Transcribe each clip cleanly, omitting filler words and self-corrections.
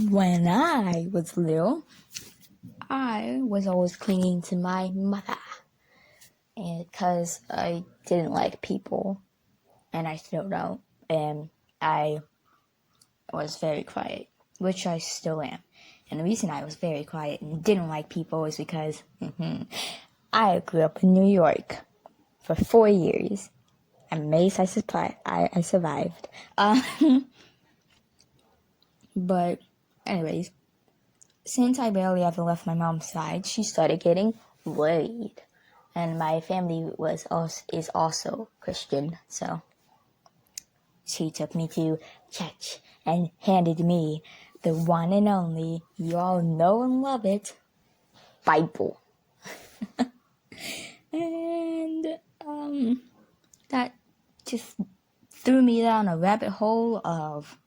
When I was little, I was always clinging to my mother, and because I didn't like people, and I still don't, and I was very quiet, which I still am. And the reason I was very quiet and didn't like people is because I grew up in New York for 4 years. I'm amazed I survived. But anyways, since I barely ever left my mom's side, she started getting worried. And my family is also Christian, so she took me to church and handed me the one and only, you all know and love it, Bible. And that just threw me down a rabbit hole of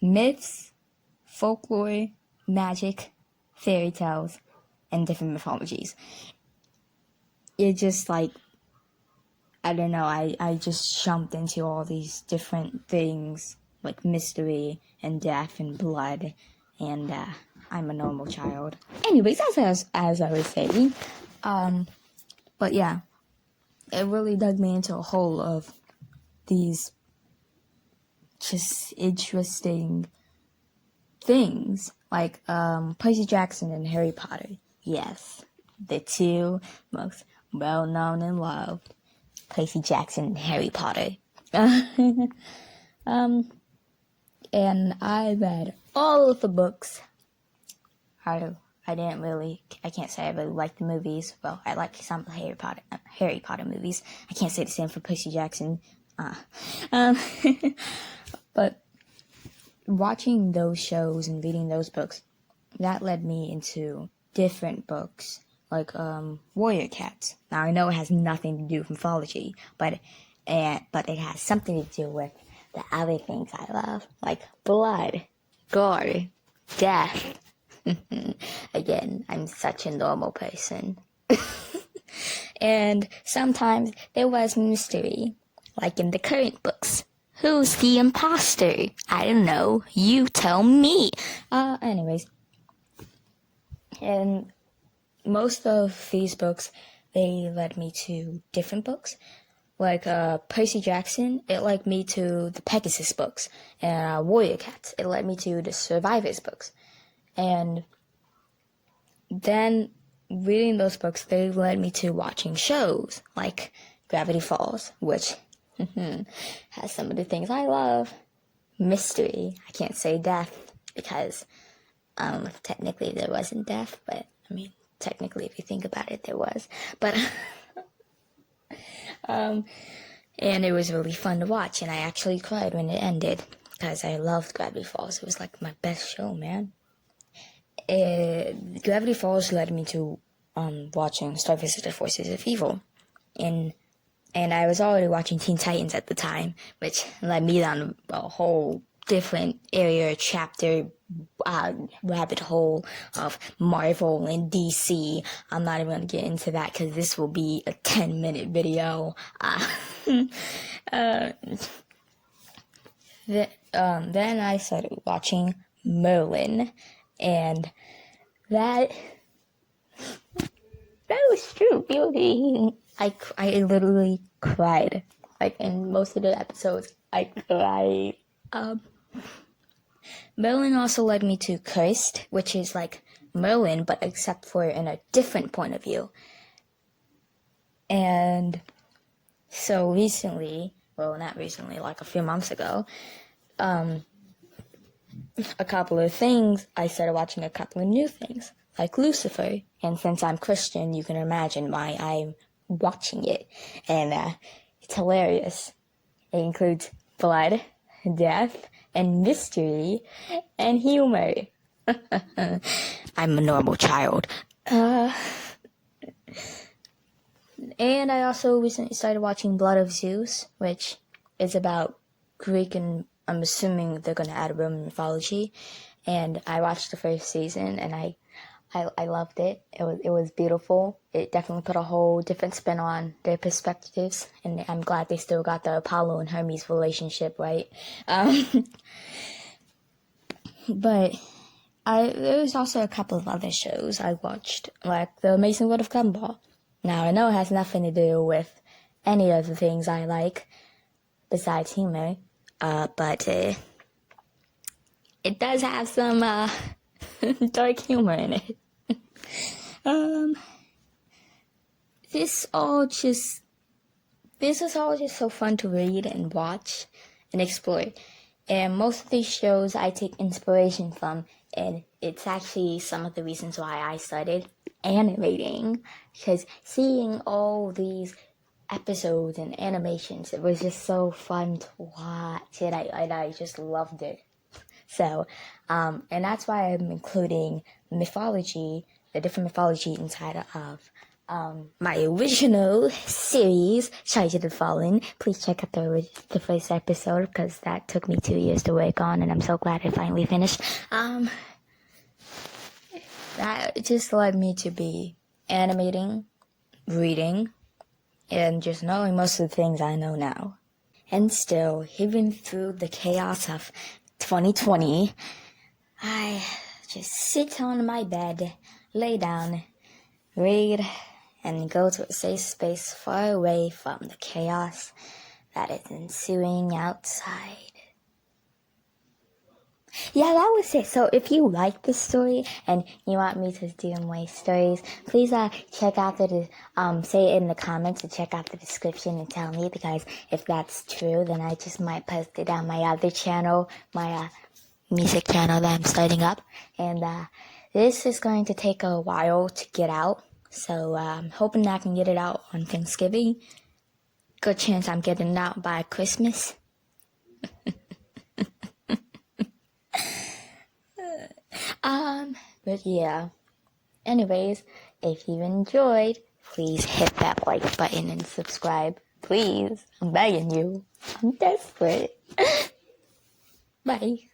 myths, folklore, magic, fairy tales, and different mythologies. It just I don't know, I just jumped into all these different things, like mystery and death and blood, and I'm a normal child. Anyways, as I was saying, but yeah, it really dug me into a hole of these just interesting things, like Percy Jackson and Harry Potter. Yes, the two most well-known and loved, Percy Jackson and Harry Potter. And I read all of the books. I can't say I really like the movies. Well, I like some Harry Potter movies. I can't say the same for Percy Jackson. But watching those shows and reading those books, that led me into different books, like Warrior Cats. Now, I know it has nothing to do with mythology, but it has something to do with the other things I love, like blood, gore, death. Again, I'm such a normal person. And sometimes there was mystery, like in the current books. Who's the imposter? I don't know. You tell me. Anyways. And most of these books, they led me to different books. Like Percy Jackson, it led me to the Pegasus books. And Warrior Cats, it led me to the Survivors books. And then reading those books, they led me to watching shows like Gravity Falls, which has some of the things I love. Mystery. I can't say death because technically there wasn't death, but I mean, technically if you think about it, there was. But and it was really fun to watch, and I actually cried when it ended because I loved Gravity Falls. It was like my best show, man. Gravity Falls led me to watching Star vs. the Forces of Evil, and I was already watching Teen Titans at the time, which led me down a whole different area, chapter, rabbit hole of Marvel and DC. I'm not even going to get into that because this will be a 10-minute video. Then I started watching Merlin, and that was true beauty. I literally cried. Like, in most of the episodes, I cried. Merlin also led me to Cursed, which is like Merlin, but except for in a different point of view. And so recently, well, not recently, like a few months ago, a couple of things, I started watching a couple of new things, like Lucifer. And since I'm Christian, you can imagine why I'm watching it. And it's hilarious. It includes blood, death, and mystery, and humor. I'm a normal child. And I also recently started watching Blood of Zeus, which is about Greek, and I'm assuming they're going to add Roman mythology. And I watched the first season, and I loved it. It was beautiful. It definitely put a whole different spin on their perspectives, and I'm glad they still got the Apollo and Hermes relationship right. But there was also a couple of other shows I watched, like The Amazing World of Gumball. Now, I know it has nothing to do with any of the things I like besides humor, but it does have some dark humor in it. This is all just so fun to read and watch and explore. And most of these shows I take inspiration from, and it's actually some of the reasons why I started animating, because seeing all these episodes and animations, it was just so fun to watch, and I just loved it. So, and that's why I'm including mythology, the different mythology inside of my original series, Charge of the Fallen. Please check out the first episode, because that took me 2 years to work on, and I'm so glad I finally finished. That just led me to be animating, reading, and just knowing most of the things I know now. And still, even through the chaos of 2020, I just sit on my bed, lay down, read, and go to a safe space far away from the chaos that is ensuing outside. Yeah, that was it. So if you like this story and you want me to do more stories, please check out say it in the comments and check out the description and tell me, because if that's true, then I just might post it on my other channel, my music channel that I'm starting up. And this is going to take a while to get out, so I'm hoping that I can get it out on Thanksgiving. Good chance I'm getting it out by Christmas. But yeah. Anyways, if you enjoyed, please hit that like button and subscribe. Please. I'm begging you. I'm desperate. Bye.